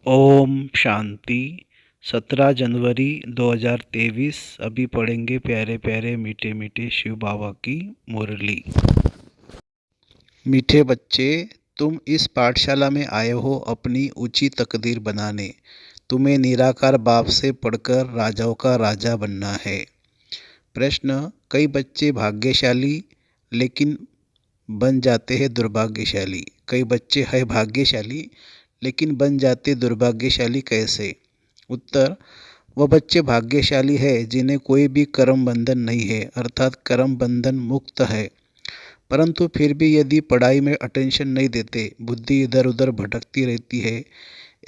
ओम शांति। 17 जनवरी 2023। अभी पढ़ेंगे प्यारे प्यारे मीठे मीठे शिव बाबा की मुरली। मीठे बच्चे, तुम इस पाठशाला में आए हो अपनी ऊंची तकदीर बनाने। तुम्हें निराकार बाप से पढ़कर राजाओं का राजा बनना है। प्रश्न: कई बच्चे भाग्यशाली लेकिन बन जाते हैं दुर्भाग्यशाली। कई बच्चे है भाग्यशाली लेकिन बन जाते दुर्भाग्यशाली कैसे? उत्तर: वह बच्चे भाग्यशाली है जिन्हें कोई भी कर्म बंधन नहीं है, अर्थात कर्म बंधन मुक्त है, परंतु फिर भी यदि पढ़ाई में अटेंशन नहीं देते, बुद्धि इधर उधर भटकती रहती है,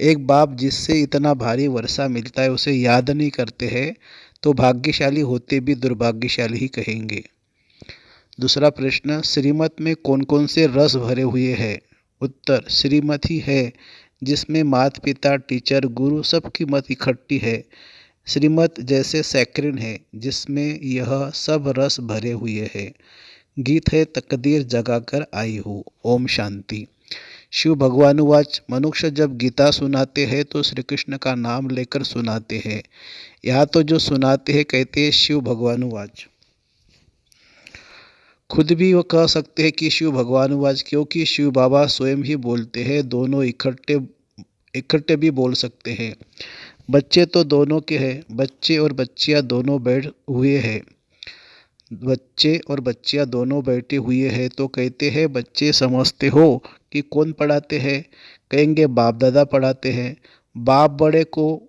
एक बाप जिससे इतना भारी वर्षा मिलता है उसे याद नहीं करते हैं, तो भाग्यशाली होते भी दुर्भाग्यशाली ही कहेंगे। दूसरा प्रश्न: श्रीमत में कौन कौन से रस भरे हुए हैं? उत्तर: श्रीमत ही है जिसमें माता पिता टीचर गुरु सबकी मत इकट्ठी है। श्रीमत जैसे सैक्रिन है जिसमें यह सब रस भरे हुए हैं। गीत है तकदीर जगाकर आई हूँ। ओम शांति। शिव भगवानुवाच: मनुष्य जब गीता सुनाते हैं तो श्री कृष्ण का नाम लेकर सुनाते हैं। यहाँ तो जो सुनाते हैं कहते हैं शिव भगवानुवाच। खुद भी वो कह सकते हैं कि शिव भगवानुवाच, क्योंकि शिव बाबा स्वयं ही बोलते हैं। दोनों इकट्ठे भी बोल सकते हैं। बच्चे तो दोनों के हैं, बच्चे और बच्चियां दोनों बैठ हुए हैं। बच्चे और बच्चियां दोनों बैठे हुए हैं तो कहते हैं बच्चे समझते हो कि कौन पढ़ाते हैं? कहेंगे बाप दादा पढ़ाते हैं। बाप बड़े को,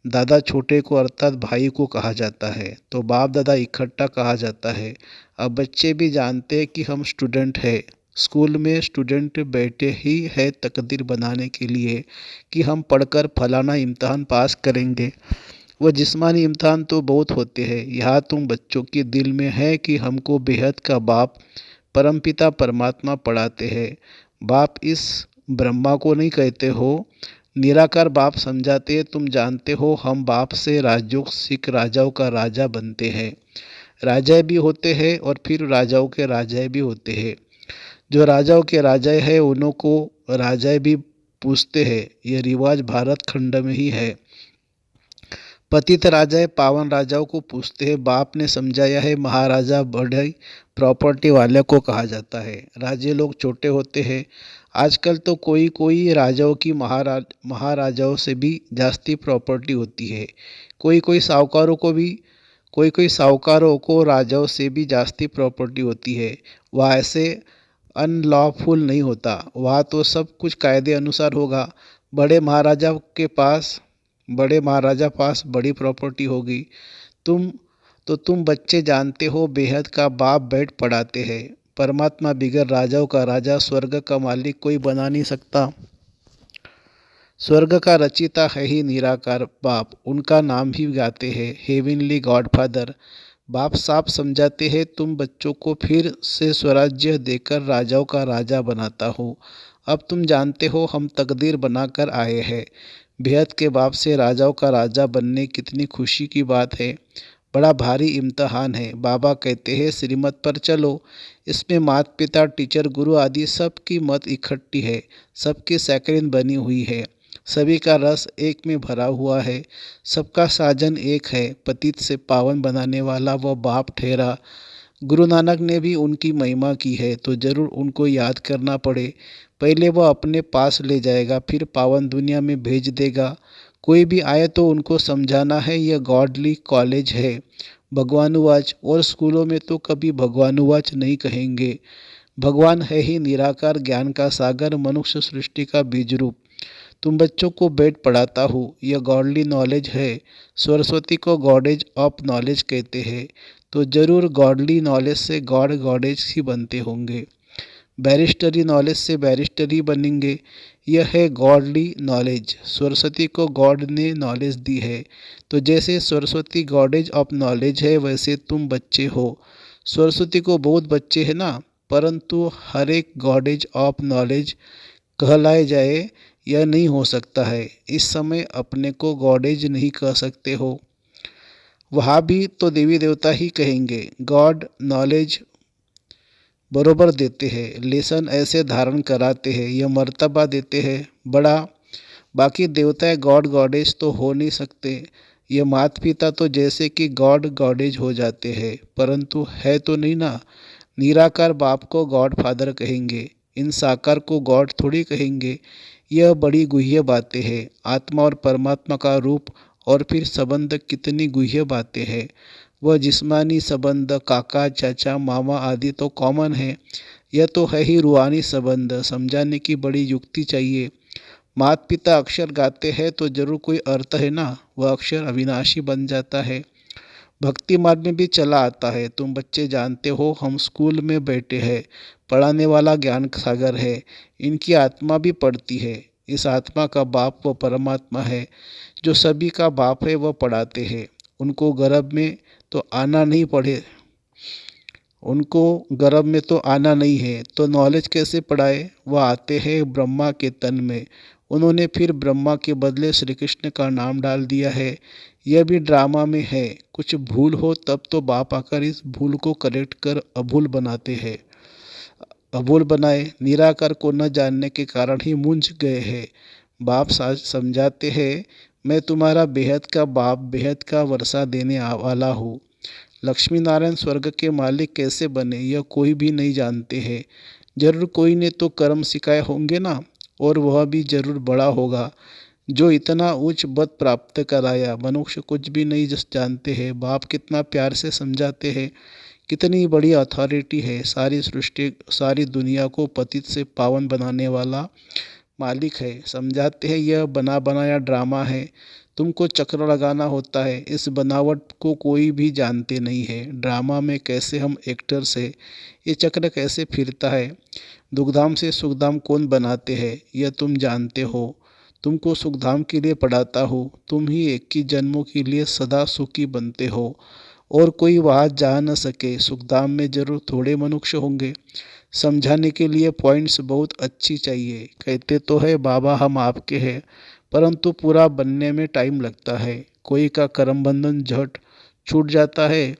दादा छोटे को अर्थात भाई को कहा जाता है, तो बाप दादा इकट्ठा कहा जाता है। अब बच्चे भी जानते हैं कि हम स्टूडेंट हैं। स्कूल में स्टूडेंट बैठे ही है तकदीर बनाने के लिए कि हम पढ़कर फलाना इम्तहान पास करेंगे। वह जिस्मानी इम्तहान तो बहुत होते हैं, यहाँ तुम बच्चों के दिल में है कि हमको बेहद का बाप परमपिता परमात्मा पढ़ाते हैं। बाप इस ब्रह्मा को नहीं कहते हो, निराकार बाप समझाते हैं। तुम जानते हो हम बाप से राजयोग सीख राजाओं का राजा बनते हैं। राजा भी होते हैं और फिर राजाओं के राजा भी होते हैं। जो राजाओं के राजा है उन्हों को राजा भी पूछते हैं। यह रिवाज भारत खंड में ही है। पतित राजाएं पावन राजाओं को पूछते हैं। बाप ने समझाया है महाराजा बड़े प्रॉपर्टी वाले को कहा जाता है, राजे लोग छोटे होते हैं। आजकल तो कोई कोई राजाओं की महाराजाओं से भी जास्ती प्रॉपर्टी होती है। कोई कोई साहूकारों को राजाओं से भी जास्ती प्रॉपर्टी होती है। वह ऐसे अनलॉफुल नहीं होता, वहाँ तो सब कुछ कायदे अनुसार होगा। बड़े महाराजा पास बड़ी प्रॉपर्टी होगी। तुम बच्चे जानते हो बेहद का बाप बैठ पढ़ाते हैं। परमात्मा बिगर राजाओं का राजा, स्वर्ग का मालिक कोई बना नहीं सकता। स्वर्ग का रचिता है ही निराकार बाप, उनका नाम ही गाते हैं हेवनली गॉडफादर। बाप साफ समझाते हैं तुम बच्चों को फिर से स्वराज्य देकर राजाओं का राजा बनाता हूँ। अब तुम जानते हो हम तकदीर बनाकर आए हैं। बेहद के बाप से राजाओं का राजा बनने कितनी खुशी की बात है। बड़ा भारी इम्तहान है। बाबा कहते हैं श्रीमत पर चलो। इसमें माता पिता टीचर गुरु आदि सबकी मत इकट्ठी है, सबकी सैकड़िन बनी हुई है, सभी का रस एक में भरा हुआ है, सबका साजन एक है। पतित से पावन बनाने वाला वह बाप ठहरा। गुरु नानक ने भी उनकी महिमा की है तो जरूर उनको याद करना पड़े। पहले वह अपने पास ले जाएगा, फिर पावन दुनिया में भेज देगा। कोई भी आए तो उनको समझाना है यह गॉडली कॉलेज है। भगवानुवाच, और स्कूलों में तो कभी भगवानुवाच नहीं कहेंगे। भगवान है ही निराकार ज्ञान का सागर, मनुष्य सृष्टि का बीज रूप। तुम बच्चों को बैठ पढ़ाता हूँ, यह गॉडली नॉलेज है। सरस्वती को गॉडेज ऑफ नॉलेज कहते हैं, तो जरूर गॉडली नॉलेज से गॉड गॉडेज ही बनते होंगे। बैरिस्टरी नॉलेज से बैरिस्टर ही बनेंगे। यह है गॉडली नॉलेज। सरस्वती को गॉड ने नॉलेज दी है, तो जैसे सरस्वती गॉडेज ऑफ नॉलेज है वैसे तुम बच्चे हो। सरस्वती को बहुत बच्चे हैं ना, परंतु हर एक गॉडेज ऑफ नॉलेज कहलाए जाए यह नहीं हो सकता है। इस समय अपने को गॉडेज नहीं कह सकते हो। वहाँ भी तो देवी देवता ही कहेंगे। गॉड नॉलेज बरोबर देते हैं, लेसन ऐसे धारण कराते हैं, यह मर्तबा देते हैं। बड़ा बाकी देवता गॉड गॉडेज तो हो नहीं सकते। ये माता पिता तो जैसे कि गॉड गॉडेज हो जाते हैं, परंतु है तो नहीं ना। निराकार बाप को गॉड फादर कहेंगे, इन साकार को गॉड थोड़ी कहेंगे। यह बड़ी गुह्य बातें हैं। आत्मा और परमात्मा का रूप और फिर संबंध कितनी गुह्य बातें हैं। वह जिस्मानी संबंध काका चाचा मामा आदि तो कॉमन है, यह तो है ही रूहानी संबंध। समझाने की बड़ी युक्ति चाहिए। माता पिता अक्षर गाते हैं तो जरूर कोई अर्थ है ना, वह अक्षर अविनाशी बन जाता है। भक्ति मार्ग में भी चला आता है। तुम बच्चे जानते हो, हम स्कूल में बैठे हैं, पढ़ाने वाला ज्ञान सागर है, इनकी आत्मा भी पढ़ती है। इस आत्मा का बाप वो परमात्मा है, जो सभी का बाप है। वह पढ़ाते हैं। उनको गर्भ में तो आना नहीं पड़े, उनको गर्भ में तो आना नहीं है, तो नॉलेज कैसे पढ़ाए। वह आते हैं ब्रह्मा के तन में, उन्होंने फिर ब्रह्मा के बदले श्री कृष्ण का नाम डाल दिया है। यह भी ड्रामा में है। कुछ भूल हो तब तो बाप आकर इस भूल को करेक्ट कर अभूल बनाते हैं। अभूल बनाए, निराकार को न जानने के कारण ही मूंझ गए हैं। बाप समझाते हैं, मैं तुम्हारा बेहद का बाप, बेहद का वर्षा देने वाला हूँ। लक्ष्मी नारायण स्वर्ग के मालिक कैसे बने, यह कोई भी नहीं जानते हैं। जरूर कोई ने तो कर्म सिखाए होंगे ना, और वह भी जरूर बड़ा होगा जो इतना उच्च पद प्राप्त कराया। मनुष्य कुछ भी नहीं जानते हैं। बाप कितना प्यार से समझाते हैं, कितनी बड़ी अथॉरिटी है। सारी सृष्टि, सारी दुनिया को पतित से पावन बनाने वाला मालिक है। समझाते हैं यह बना बनाया ड्रामा है, तुमको चक्र लगाना होता है। इस बनावट को कोई भी जानते नहीं है। ड्रामा में कैसे हम एक्टर्स है, ये चक्र कैसे फिरता है। दुखधाम से सुखधाम कौन बनाते हैं, यह तुम जानते हो। तुमको सुखधाम के लिए पढ़ाता हो, तुम ही 21 जन्मों के लिए सदा सुखी बनते हो, और कोई वहाँ जा न सके। सुखधाम में जरूर थोड़े मनुष्य होंगे। समझाने के लिए पॉइंट्स बहुत अच्छी चाहिए। कहते तो है बाबा हम आपके हैं, परंतु पूरा बनने में टाइम लगता है। कोई का कर्म बंधन झट छूट जाता है,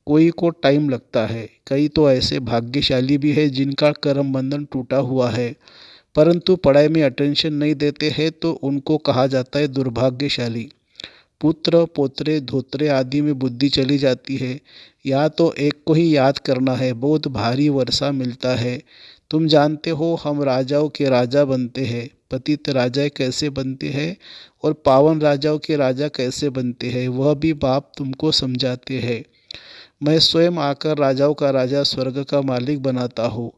कोई को टाइम लगता है। कई तो ऐसे भाग्यशाली भी है जिनका कर्म बंधन टूटा हुआ है, परंतु पढ़ाई में अटेंशन नहीं देते हैं, तो उनको कहा जाता है दुर्भाग्यशाली। पुत्र पोत्रे धोत्रे आदि में बुद्धि चली जाती है। या तो एक को ही याद करना है, बहुत भारी वर्षा मिलता है। तुम जानते हो हम राजाओं के राजा बनते हैं। पतित राजा कैसे बनते हैं और पावन राजाओं के राजा कैसे बनते हैं, वह भी बाप तुमको समझाते हैं। मैं स्वयं आकर राजाओं का राजा, स्वर्ग का मालिक बनाता हूँ।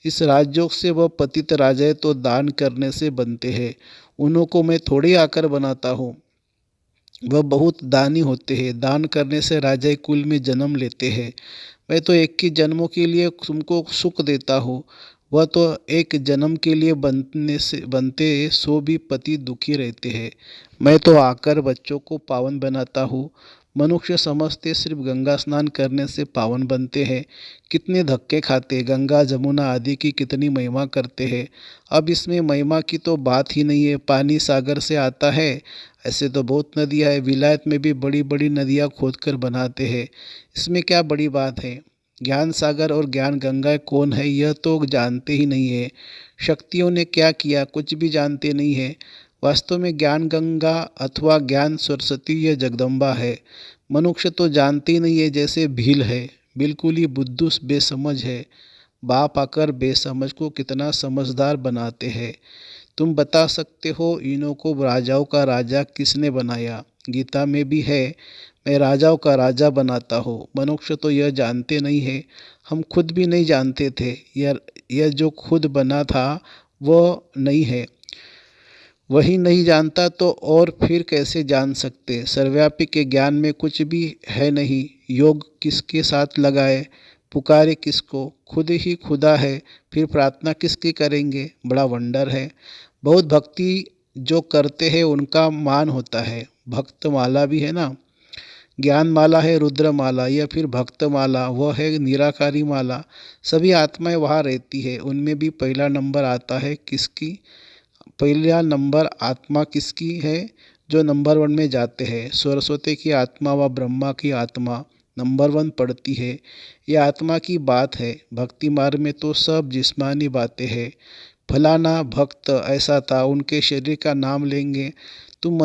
इस राजयोग से वह पतित राजा तो दान करने से बनते हैं, उन्हों को मैं थोड़ी आकर बनाता हूँ। वह बहुत दानी होते हैं, दान करने से राजा कुल में जन्म लेते हैं। मैं तो 21 जन्मों के लिए तुमको सुख देता हूँ, वह तो एक जन्म के लिए बनते 100 भी पति दुखी रहते हैं। मैं तो आकर बच्चों को पावन बनाता हूँ। मनुष्य समझते सिर्फ गंगा स्नान करने से पावन बनते हैं। कितने धक्के खाते, गंगा जमुना आदि की कितनी महिमा करते हैं। अब इसमें महिमा की तो बात ही नहीं है। पानी सागर से आता है, ऐसे तो बहुत नदियाँ हैं। विलायत में भी बड़ी बड़ी नदियाँ खोदकर बनाते हैं, इसमें क्या बड़ी बात है। ज्ञान सागर और ज्ञान गंगा कौन है, यह तो जानते ही नहीं है। शक्तियों ने क्या किया, कुछ भी जानते नहीं है। वास्तव में ज्ञान गंगा अथवा ज्ञान सरस्वती यह जगदम्बा है। मनुष्य तो जानते ही नहीं है, जैसे भील है, बिल्कुल ही बुद्धू बेसमझ है। बाप आकर बेसमझ को कितना समझदार बनाते हैं। तुम बता सकते हो इन्हों को राजाओं का राजा किसने बनाया। गीता में भी है, मैं राजाओं का राजा बनाता हूँ। मनुष्य तो यह जानते नहीं है, हम खुद भी नहीं जानते थे। यह जो खुद बना था वह नहीं है, वही नहीं जानता तो और फिर कैसे जान सकते। सर्वव्यापी के ज्ञान में कुछ भी है नहीं। योग किसके साथ लगाए, पुकारे किसको, खुद ही खुदा है, फिर प्रार्थना किसकी करेंगे। बड़ा वंडर है। बहुत भक्ति जो करते हैं उनका मान होता है। भक्त माला भी है ना, ज्ञान माला है, रुद्र माला, या फिर भक्त माला, वह है निराकारी माला। सभी आत्माएं वहाँ रहती है, उनमें भी पहला नंबर आता है किसकी, पहला नंबर आत्मा किसकी है, जो नंबर 1 में जाते हैं। सरस्वती की आत्मा व ब्रह्मा की आत्मा नंबर 1 पढ़ती है। यह आत्मा की बात है। भक्ति मार्ग में तो सब जिस्मानी बातें हैं। फलाना भक्त ऐसा था, उनके शरीर का नाम लेंगे। तुम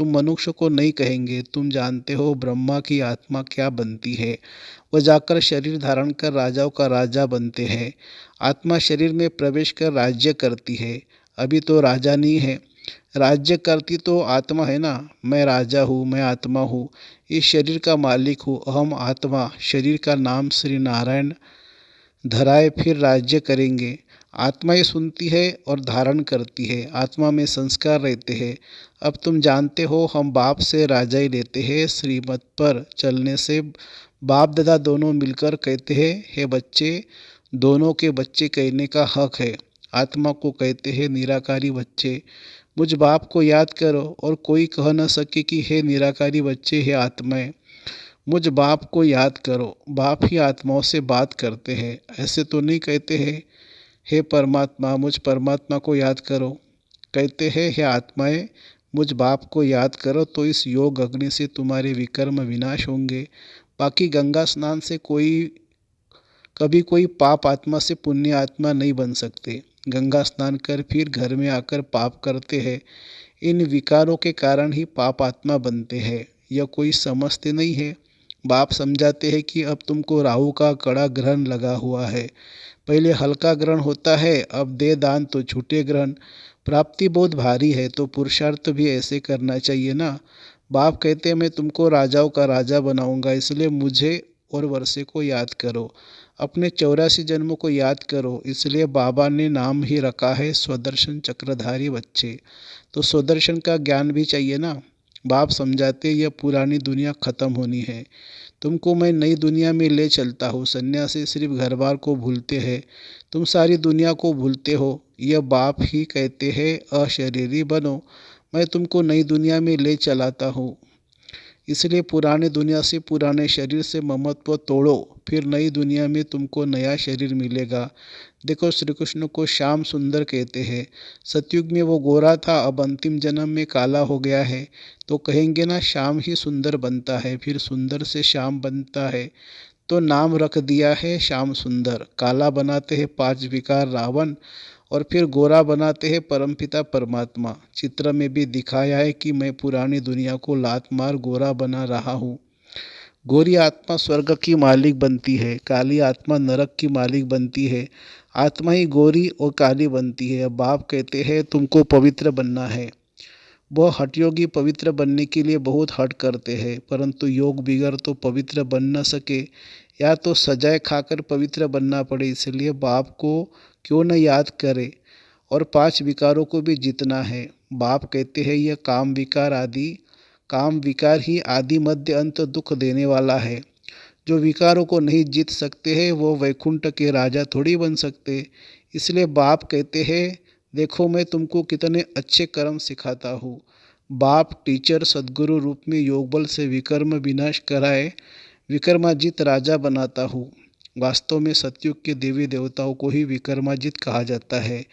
मनुष्य को नहीं कहेंगे। तुम जानते हो ब्रह्मा की आत्मा क्या बनती है? वह जाकर शरीर धारण कर राजाओं का राजा बनते हैं। आत्मा शरीर में प्रवेश कर राज्य करती है। अभी तो राजा नहीं है, राज्य करती तो आत्मा है ना। मैं राजा हूँ, मैं आत्मा हूँ, इस शरीर का मालिक हूँ। अहम आत्मा। शरीर का नाम श्री नारायण धराए फिर राज्य करेंगे। आत्मा ही सुनती है और धारण करती है। आत्मा में संस्कार रहते हैं। अब तुम जानते हो हम बाप से राजा ही लेते हैं। श्रीमत पर चलने से बाप दादा दोनों मिलकर कहते हैं, हे बच्चे, दोनों के बच्चे कहने का हक है। आत्मा को कहते हैं निराकारी बच्चे। मुझ बाप को याद करो और कोई कह न सके कि हे निराकारी बच्चे, हे आत्माएं। मुझ बाप को याद करो। बाप ही आत्माओं से बात करते हैं, ऐसे तो नहीं कहते हैं हे परमात्मा, मुझ परमात्मा को याद करो। कहते हैं हे आत्माएं, मुझ बाप को याद करो तो इस योग अग्नि से तुम्हारे विकर्म विनाश होंगे। बाकी गंगा स्नान से कभी कोई पाप आत्मा से पुण्य आत्मा नहीं बन सकते। गंगा स्नान कर फिर घर में आकर पाप करते हैं। इन विकारों के कारण ही पाप आत्मा बनते हैं। यह कोई समझते नहीं है। बाप समझाते हैं कि अब तुमको राहु का कड़ा ग्रहण लगा हुआ है। पहले हल्का ग्रहण होता है, अब दे दान तो छूटे ग्रहण। प्राप्ति बहुत भारी है तो पुरुषार्थ भी ऐसे करना चाहिए ना। बाप कहते हैं मैं तुमको राजाओं का राजा बनाऊंगा, इसलिए मुझे और वर्षे को याद करो। अपने 84 जन्मों को याद करो। इसलिए बाबा ने नाम ही रखा है स्वदर्शन चक्रधारी बच्चे। तो स्वदर्शन का ज्ञान भी चाहिए ना। बाप समझाते यह पुरानी दुनिया खत्म होनी है, तुमको मैं नई दुनिया में ले चलता हूँ। सन्यासी सिर्फ घर बार को भूलते हैं, तुम सारी दुनिया को भूलते हो। यह बाप ही कहते हैं अशरीरी बनो, मैं तुमको नई दुनिया में ले चलाता हूँ। इसलिए पुराने दुनिया से, पुराने शरीर से ममत्व तोड़ो, फिर नई दुनिया में तुमको नया शरीर मिलेगा। देखो श्री कृष्ण को श्याम सुंदर कहते हैं। सतयुग में वो गोरा था, अब अंतिम जन्म में काला हो गया है, तो कहेंगे ना श्याम ही सुंदर बनता है, फिर सुंदर से श्याम बनता है, तो नाम रख दिया है श्याम सुंदर। काला बनाते हैं 5 विकार रावण, और फिर गोरा बनाते हैं परमपिता परमात्मा। चित्र में भी दिखाया है कि मैं पुरानी दुनिया को लात मार गोरा बना रहा हूँ। गोरी आत्मा स्वर्ग की मालिक बनती है, काली आत्मा नरक की मालिक बनती है। आत्मा ही गोरी और काली बनती है। अब बाप कहते हैं तुमको पवित्र बनना है। वह हठयोगी पवित्र बनने के लिए बहुत हठ करते हैं, परंतु योग बिगड़ तो पवित्र बन न सके, या तो सजाए खाकर पवित्र बनना पड़े। इसलिए बाप को क्यों न याद करे और 5 विकारों को भी जीतना है। बाप कहते हैं यह काम विकार ही आदि मध्य अंत दुख देने वाला है। जो विकारों को नहीं जीत सकते हैं वो वैकुंठ के राजा थोड़ी बन सकते। इसलिए बाप कहते हैं देखो मैं तुमको कितने अच्छे कर्म सिखाता हूँ। बाप टीचर सद्गुरु रूप में योग बल से विकर्म विनाश कराए विक्रमाजित राजा बनाता हूँ। वास्तव में सतयुग के देवी देवताओं को ही विक्रमाजित कहा जाता है।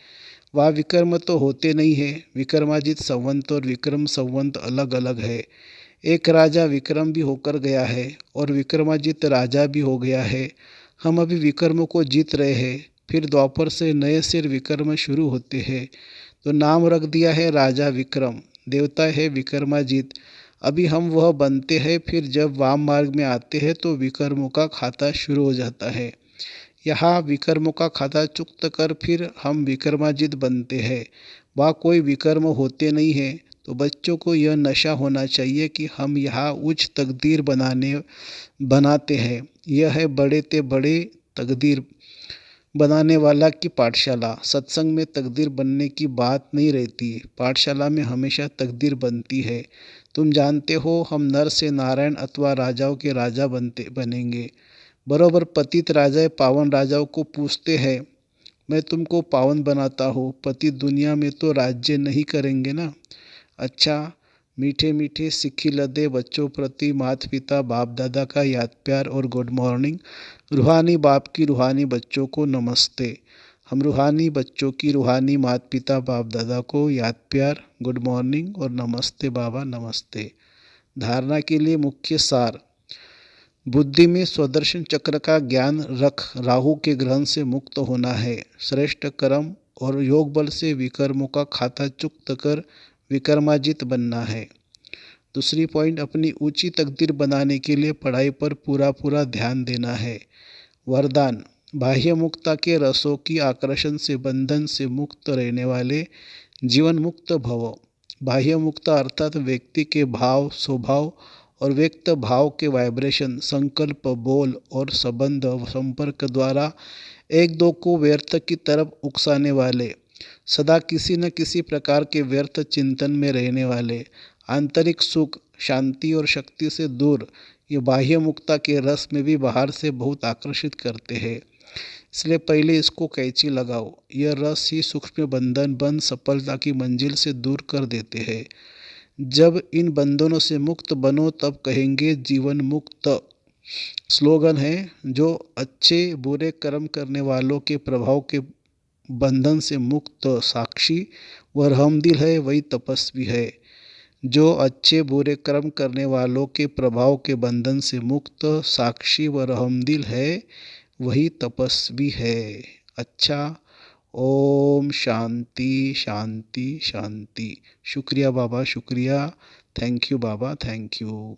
वह विकर्म तो होते नहीं है। विक्रमाजित संवंत और विक्रम संवंत अलग अलग है। एक राजा विक्रम भी होकर गया है और विक्रमाजित राजा भी हो गया है। हम अभी विकर्म को जीत रहे हैं, फिर द्वापर से नए सिर विकर्म शुरू होते हैं। तो नाम रख दिया है राजा विक्रम, देवता है विक्रमाजित। अभी हम वह बनते हैं, फिर जब वाम मार्ग में आते हैं तो विकर्मों का खाता शुरू हो जाता है। यहाँ विकर्मों का खाता चुक्त कर फिर हम विक्रमाजित बनते हैं। वहाँ कोई विकर्म होते नहीं हैं। तो बच्चों को यह नशा होना चाहिए कि हम यहाँ उच्च तकदीर बनाते हैं। यह है बड़े ते बड़े तकदीर बनाने वाला की पाठशाला। सत्संग में तकदीर बनने की बात नहीं रहती, पाठशाला में हमेशा तकदीर बनती है। तुम जानते हो हम नर से नारायण अथवा राजाओं के राजा बनेंगे। बरोबर पतित राजाएं पावन राजाओं को पूछते हैं, मैं तुमको पावन बनाता हूँ, पतित दुनिया में तो राज्य नहीं करेंगे ना। अच्छा, मीठे मीठे सिक्खी लदे बच्चों प्रति माता पिता बाप दादा का याद प्यार और गुड मॉर्निंग। रूहानी बाप की रूहानी बच्चों को नमस्ते। हम रूहानी बच्चों की रूहानी माता पिता बाप दादा को याद प्यार, गुड मॉर्निंग और नमस्ते बाबा नमस्ते। धारणा के लिए मुख्य सार। बुद्धि में स्वदर्शन चक्र का ज्ञान रख राहु के ग्रहण से मुक्त होना है। श्रेष्ठ कर्म और योग बल से विकर्मों का खाता चुक्त कर विकर्माजित बनना है। दूसरी पॉइंट, अपनी ऊंची तकदीर बनाने के लिए पढ़ाई पर पूरा पूरा ध्यान देना है। वरदान, बाह्य मुक्ता के रसों की आकर्षण से बंधन से मुक्त रहने वाले जीवन मुक्त भव। बाह्य मुक्ता अर्थात व्यक्ति के भाव, स्वभाव और व्यक्त भाव के वाइब्रेशन, संकल्प, बोल और संबंध संपर्क द्वारा एक दो को व्यर्थ की तरफ उकसाने वाले, सदा किसी न किसी प्रकार के व्यर्थ चिंतन में रहने वाले, आंतरिक सुख, शांति और शक्ति से दूर, ये बाह्य मुक्ता के रस में भी बाहर से बहुत आकर्षित करते हैं। इसलिए पहले इसको कैंची लगाओ। यह रस ही सूक्ष्म बंधन बंध सफलता की मंजिल से दूर कर देते हैं। जब इन बंधनों से मुक्त बनो तब कहेंगे जीवन मुक्त। स्लोगन है, जो अच्छे बुरे कर्म करने वालों के प्रभाव के बंधन से मुक्त साक्षी व रहमदिल है, वही तपस्वी है। जो अच्छे बुरे कर्म करने वालों के प्रभाव के बंधन से मुक्त साक्षी व रहमदिल है, वही तपस्वी है। अच्छा, ओम शांति शांति शांति। शुक्रिया बाबा, शुक्रिया। Thank you Baba, thank you.